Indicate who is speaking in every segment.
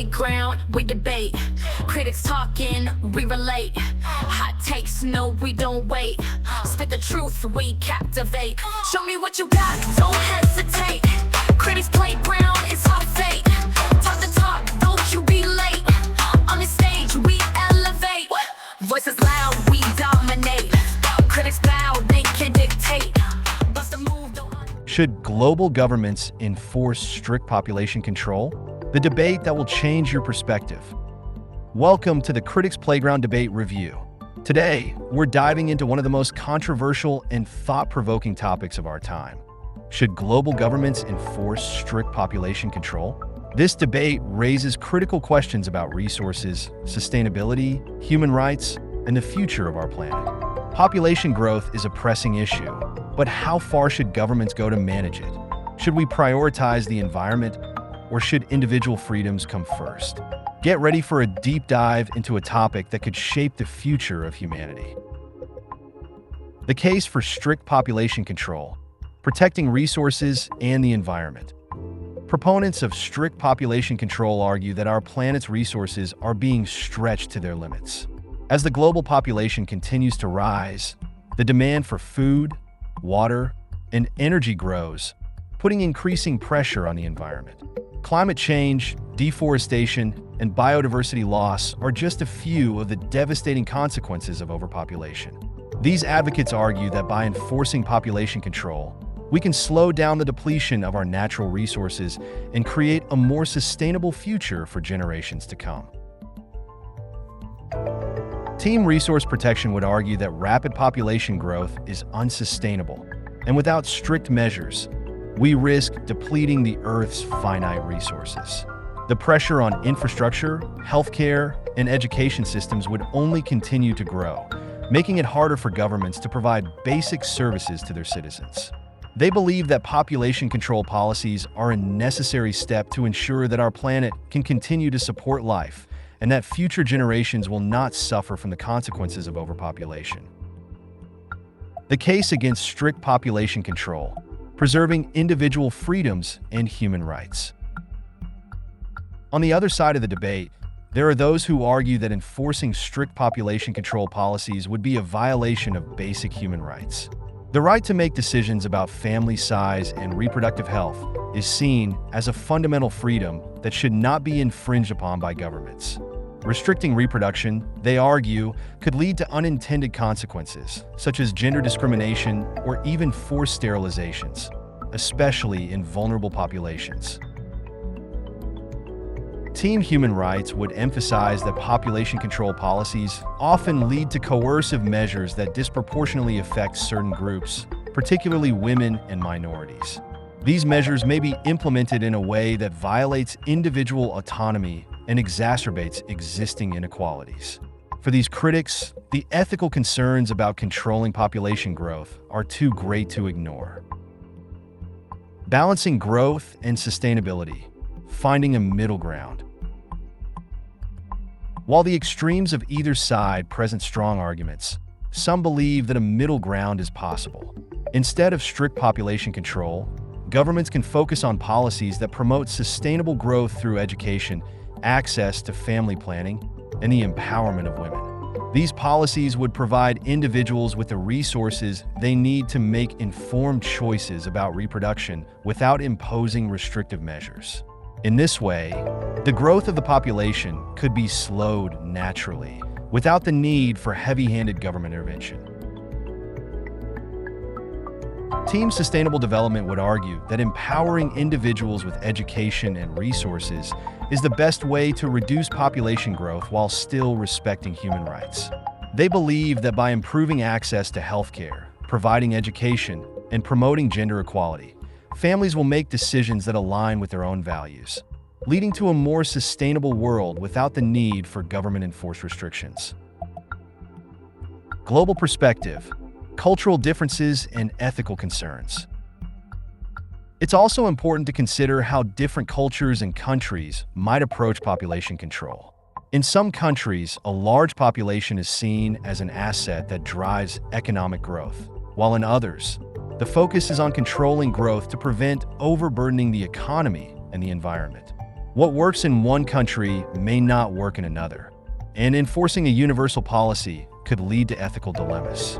Speaker 1: playground, we debate. Critics talking, we relate. Hot takes, no, we don't wait. Spit the truth, we captivate. Show me what you got, don't hesitate. Critics playground, it's our fate. Talk the talk, don't you be late. On the stage, we elevate. Voices loud, we dominate. Critics bow, they can dictate. Bust a move, don't...
Speaker 2: Should global governments enforce strict population control? The debate that will change your perspective. Welcome to the Critics Playground Debate Review. Today, we're diving into one of the most controversial and thought-provoking topics of our time. Should global governments enforce strict population control? This debate raises critical questions about resources, sustainability, human rights, and the future of our planet. Population growth is a pressing issue, but how far should governments go to manage it? Should we prioritize the environment, or should individual freedoms come first? Get ready for a deep dive into a topic that could shape the future of humanity. The case for strict population control, protecting resources and the environment. Proponents of strict population control argue that our planet's resources are being stretched to their limits. As the global population continues to rise, the demand for food, water, and energy grows, putting increasing pressure on the environment. Climate change, deforestation, and biodiversity loss are just a few of the devastating consequences of overpopulation. These advocates argue that by enforcing population control, we can slow down the depletion of our natural resources and create a more sustainable future for generations to come. Team Resource Protection would argue that rapid population growth is unsustainable, and without strict measures, we risk depleting the Earth's finite resources. The pressure on infrastructure, healthcare, and education systems would only continue to grow, making it harder for governments to provide basic services to their citizens. They believe that population control policies are a necessary step to ensure that our planet can continue to support life and that future generations will not suffer from the consequences of overpopulation. The case against strict population control, preserving individual freedoms and human rights. On the other side of the debate, there are those who argue that enforcing strict population control policies would be a violation of basic human rights. The right to make decisions about family size and reproductive health is seen as a fundamental freedom that should not be infringed upon by governments. Restricting reproduction, they argue, could lead to unintended consequences, such as gender discrimination or even forced sterilizations, especially in vulnerable populations. Team Human Rights would emphasize that population control policies often lead to coercive measures that disproportionately affect certain groups, particularly women and minorities. These measures may be implemented in a way that violates individual autonomy and exacerbates existing inequalities. For these critics, the ethical concerns about controlling population growth are too great to ignore. Balancing growth and sustainability, finding a middle ground. While the extremes of either side present strong arguments, some believe that a middle ground is possible. Instead of strict population control, governments can focus on policies that promote sustainable growth through education, access to family planning, and the empowerment of women. These policies would provide individuals with the resources they need to make informed choices about reproduction without imposing restrictive measures. In this way, the growth of the population could be slowed naturally, without the need for heavy-handed government intervention. Team Sustainable Development would argue that empowering individuals with education and resources is the best way to reduce population growth while still respecting human rights. They believe that by improving access to healthcare, providing education, and promoting gender equality, families will make decisions that align with their own values, leading to a more sustainable world without the need for government-enforced restrictions. Global perspective, cultural differences, and ethical concerns. It's also important to consider how different cultures and countries might approach population control. In some countries, a large population is seen as an asset that drives economic growth, while in others, the focus is on controlling growth to prevent overburdening the economy and the environment. What works in one country may not work in another, and enforcing a universal policy could lead to ethical dilemmas.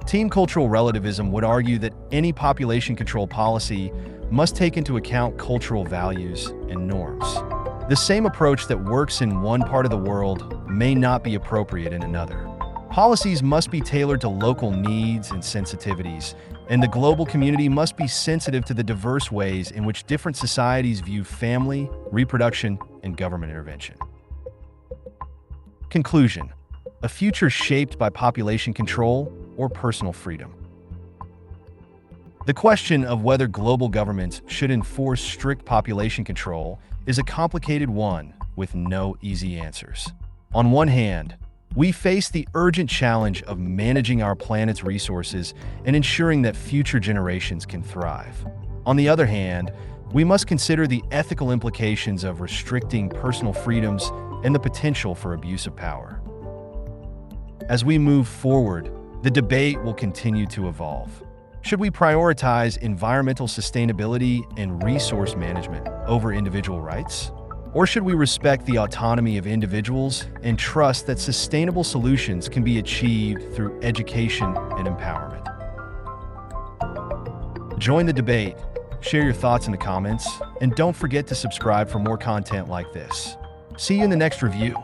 Speaker 2: Team cultural relativism would argue that any population control policy must take into account cultural values and norms. The same approach that works in one part of the world may not be appropriate in another. Policies must be tailored to local needs and sensitivities, and the global community must be sensitive to the diverse ways in which different societies view family, reproduction, and government intervention. Conclusion: a future shaped by population control or personal freedom. The question of whether global governments should enforce strict population control is a complicated one with no easy answers. On one hand, we face the urgent challenge of managing our planet's resources and ensuring that future generations can thrive. On the other hand, we must consider the ethical implications of restricting personal freedoms and the potential for abuse of power. As we move forward, the debate will continue to evolve. Should we prioritize environmental sustainability and resource management over individual rights? Or should we respect the autonomy of individuals and trust that sustainable solutions can be achieved through education and empowerment? Join the debate, share your thoughts in the comments, and don't forget to subscribe for more content like this. See you in the next review.